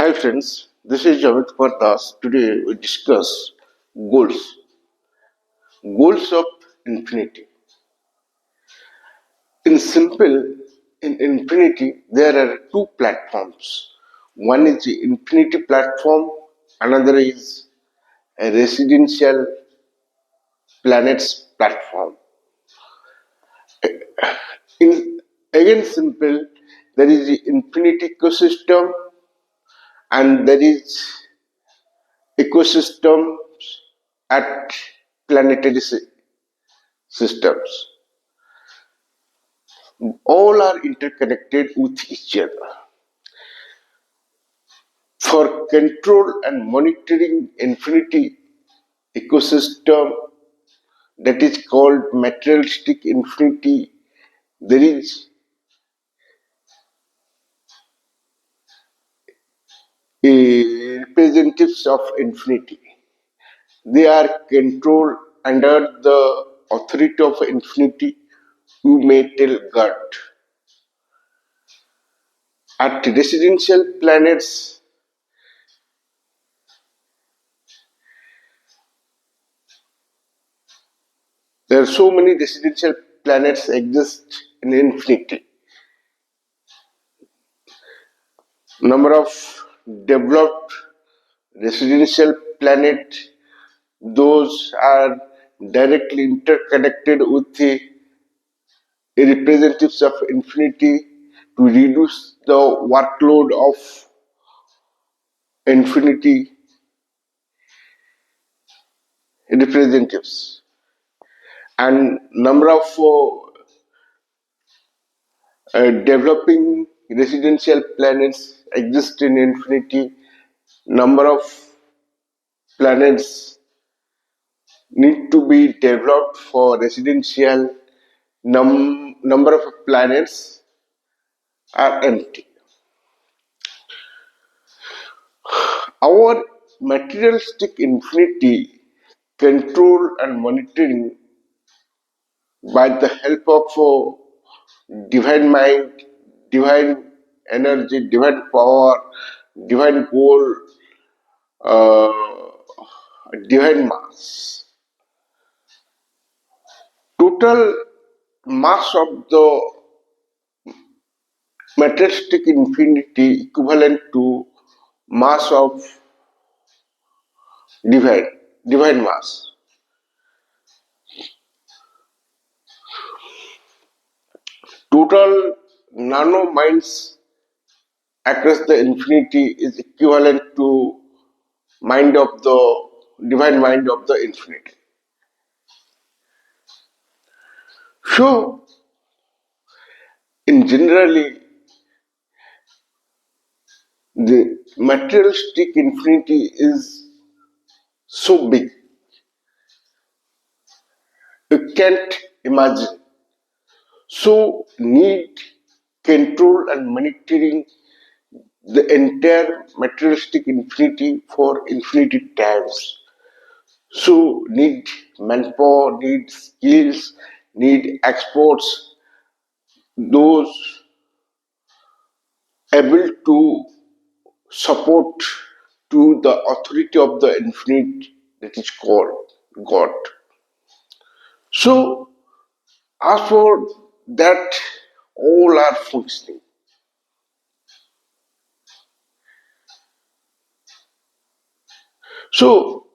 Hi friends, this is Javed Pardas. Today we discuss goals. Goals of infinity. In simple, in infinity, there are two platforms. One is the infinity platform, another is a residential planets platform. In again simple, there is the infinity ecosystem and there is ecosystems at planetary systems. All are interconnected with each other. For control and monitoring infinity ecosystem that is called materialistic infinity, there is a representatives of infinity. They are controlled under the authority of infinity who may tell God. At residential planets, there are so many residential planets exist in infinity. Number of developed residential planet, those are directly interconnected with the representatives of infinity to reduce the workload of infinity representatives. And number of developing residential planets exist in infinity. Number of planets need to be developed for residential. Number of planets are empty. Our materialistic infinity control and monitoring by the help of divine mind, divine energy, divine power, divine goal, uh, divine mass. Total mass of the materialistic infinity equivalent to mass of divine, divine mass. Total nano minds across the infinity is equivalent to mind of the divine mind of the infinity. So, in generally, the materialistic infinity is so big, you can't imagine. So, need control and monitoring the entire materialistic infinity for infinity times. So, need manpower, need skills, need experts, those able to support to the authority of the infinite that is called God. So, as for that, all are functioning. So,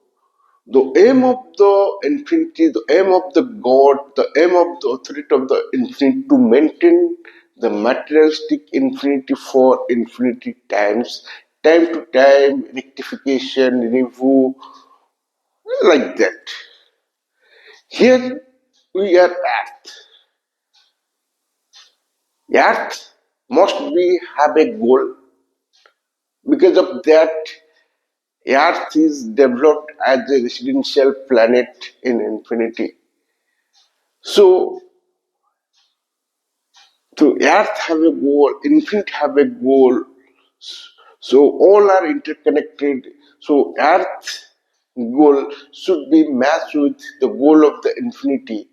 the aim of the infinity, the aim of the God, the aim of the authority of the infinite to maintain the materialistic infinity for infinity times, time to time, rectification, review, like that. Here we are Earth. Earth must be have a goal. Because of that, Earth is developed as a residential planet in infinity. So, to Earth have a goal, infinite have a goal. So all are interconnected. So Earth goal should be matched with the goal of the infinity.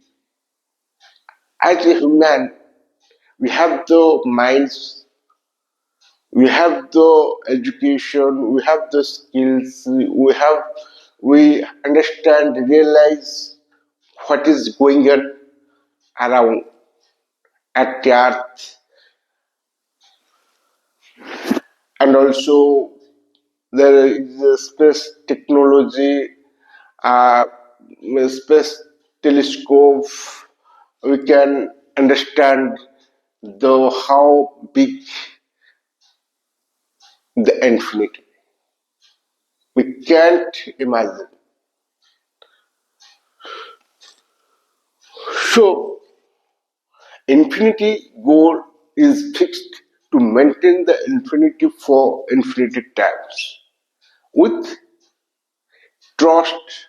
As a human, we have the minds, We have the education, we have the skills, we understand, realize what is going on around at the earth, and also there is a space technology, uh, space telescope. We can understand the how big the infinity. We can't imagine. So infinity goal is fixed to maintain the infinity for infinite times with trust,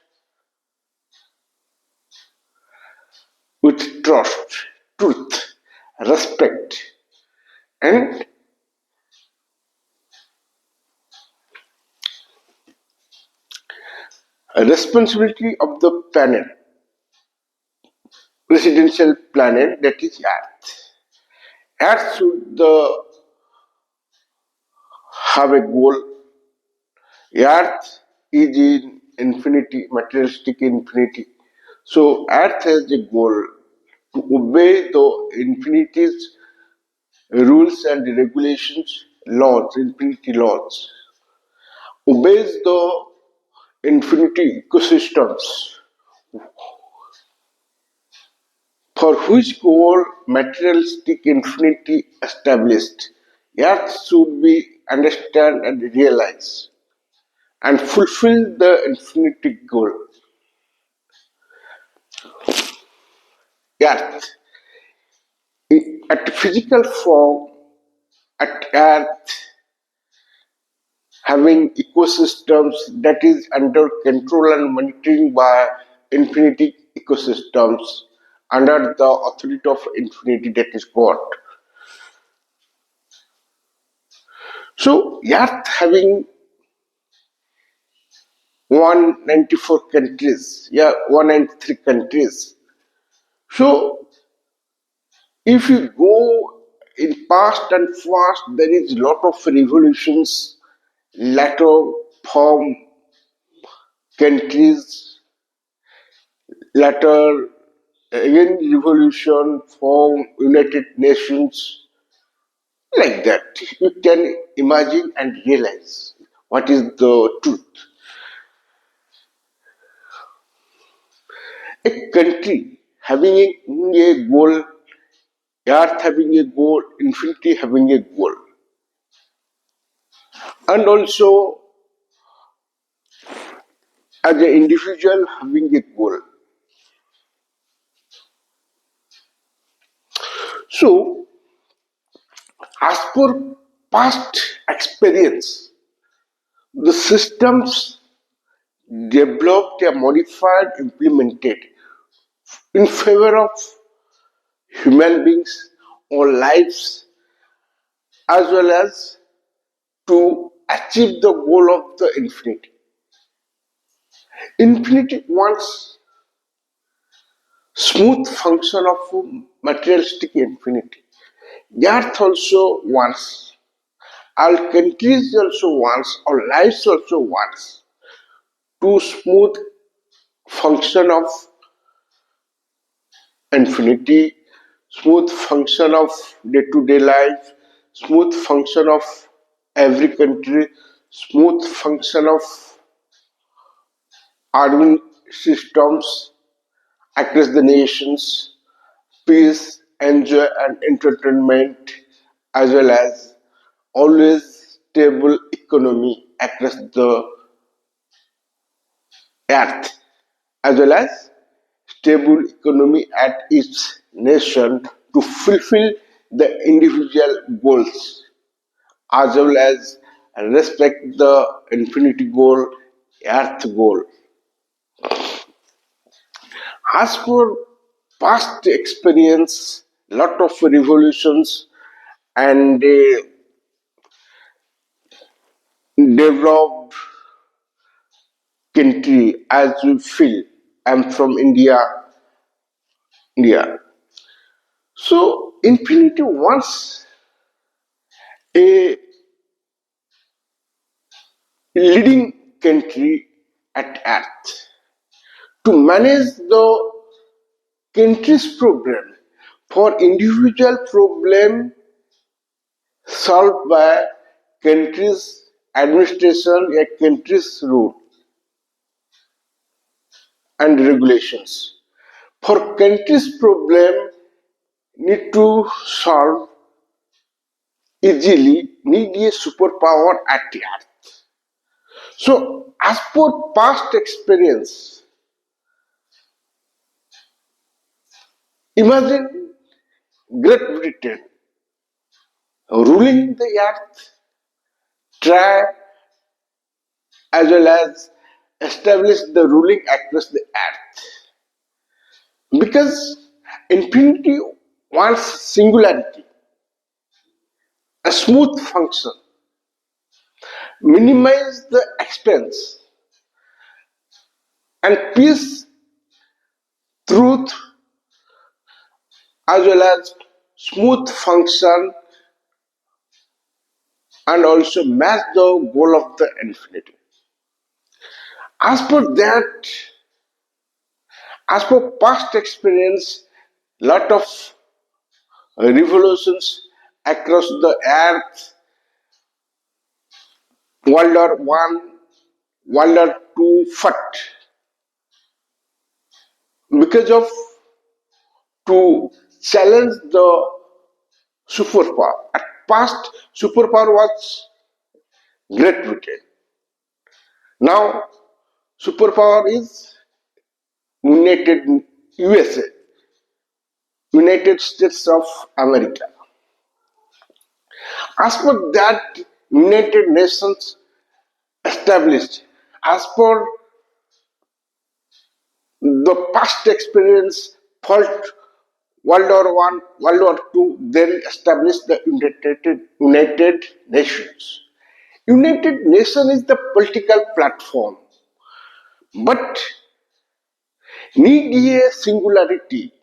with trust, truth, respect, and a responsibility of the planet, residential planet that is Earth. Earth should have a goal. Earth is in infinity, materialistic infinity. So Earth has a goal to obey the infinity's rules and regulations, laws, infinity laws, obeys the infinity ecosystems, for which goal materialistic infinity established. Earth should be understand and realize and fulfill the infinity goal. Earth, at physical form, at Earth, having ecosystems that is under control and monitoring by infinity ecosystems under the authority of infinity that is God. So Earth having 194 countries, yeah, 193 countries. So if you go in past and fast, there is lot of revolutions, later form countries, later again revolution form United Nations, like that. You can imagine and realize what is the truth. A country having a goal, Earth having a goal, infinity having a goal, and also as an individual having a goal. So, as per past experience, the systems developed or modified, implemented in favor of human beings or lives, as well as to achieve the goal of the infinity. Infinity wants smooth function of materialistic infinity. The earth also wants, all countries also wants, all lives also wants to smooth function of infinity, smooth function of day-to-day life, smooth function of every country, smooth function of urban systems across the nations, peace, enjoy and entertainment, as well as always stable economy across the earth, as well as stable economy at each nation to fulfill the individual goals, as well as respect the infinity goal, earth goal. As for past experience, lot of revolutions and developed country as we feel. I'm from India, India. So infinity wants a leading country at earth to manage the country's problem for individual problem solved by country's administration, a country's rule and regulations. For country's problem need to solve easily, need a superpower at the earth. So, as per past experience, imagine Great Britain ruling the earth, try as well as establish the ruling across the earth. Because infinity wants singularity, a smooth function, minimize the expense, and peace, truth, as well as smooth function, and also match the goal of the infinity. As per that, as per past experience, lot of revolutions across the earth, World War One, World War Two fought because of to challenge the superpower. At past, superpower was Great Britain. Now, superpower is United USA, United States of America. As per that, United Nations established, as per the past experience, fought World War One, World War Two, then established the United Nations. United Nations is the political platform, but need a singularity,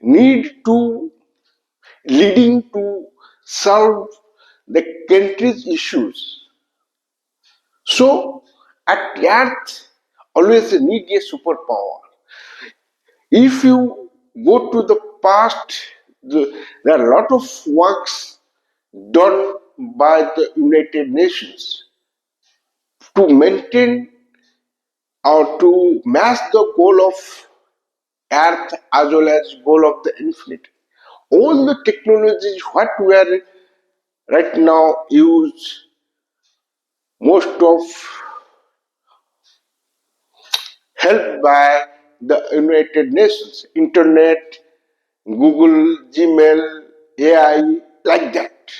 need to leading to solve the country's issues. So at Earth, always need a superpower. If you go to the past, there are a lot of works done by the United Nations to maintain or to match the goal of Earth as well as goal of the infinity. All the technologies what we are right now use, most of helped by the United Nations, Internet, Google, Gmail, AI, like that.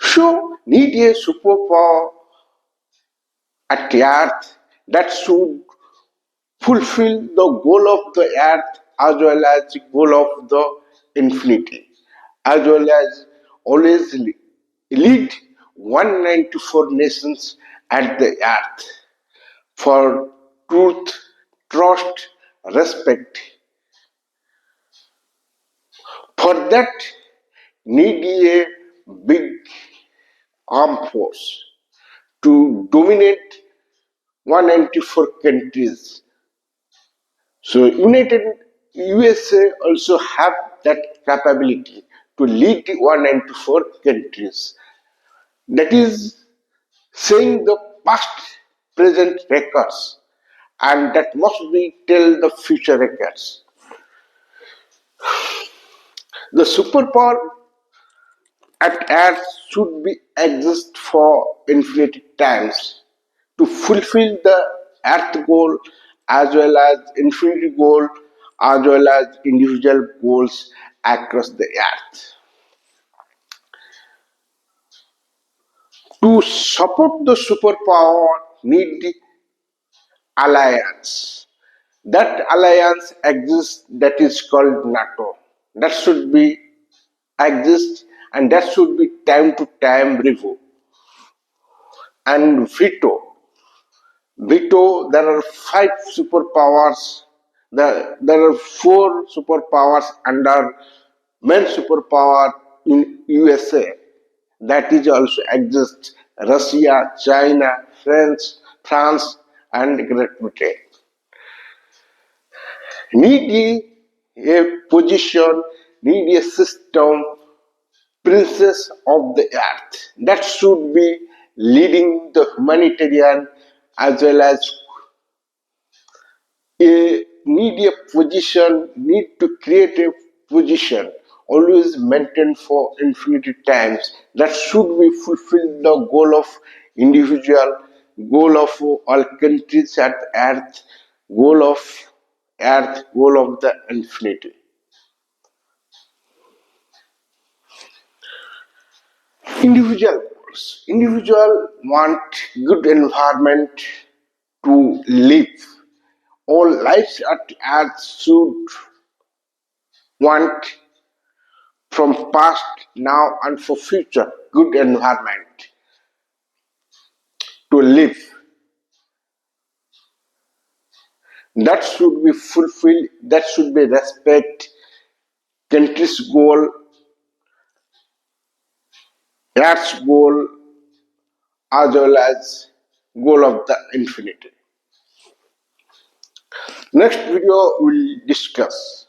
So need a superpower at the earth that should fulfill the goal of the earth as well as the goal of the infinity, as well as always lead 194 nations at the earth for truth, trust, respect. For that, need a big armed force to dominate 194 countries. So United USA also have that capability to lead 194 countries. That is saying the past, present records, and that must be tell the future records. The superpower at earth should be exist for infinite times to fulfill the earth goal as well as infinity goal as well as individual goals across the earth. To support the superpower need the alliance. That alliance exists that is called NATO. That should be exist and that should be time to time review. And VITO, there are five superpowers. There are four superpowers under main superpower in USA that is also exists Russia, China, France, and Great Britain. Need a position, need a system, princess of the earth that should be leading the humanitarian as well as a need a position, need to create a position, always maintain for infinity times. That should be fulfill the goal of individual, goal of all countries at earth, goal of earth, goal of the infinity. Individual goals. Individual want good environment to live. All lives at earth should want from past, now, and for future good environment to live. That should be fulfilled. That should be respect country's goal, Earth's goal, as well as goal of the infinity. Next video we will discuss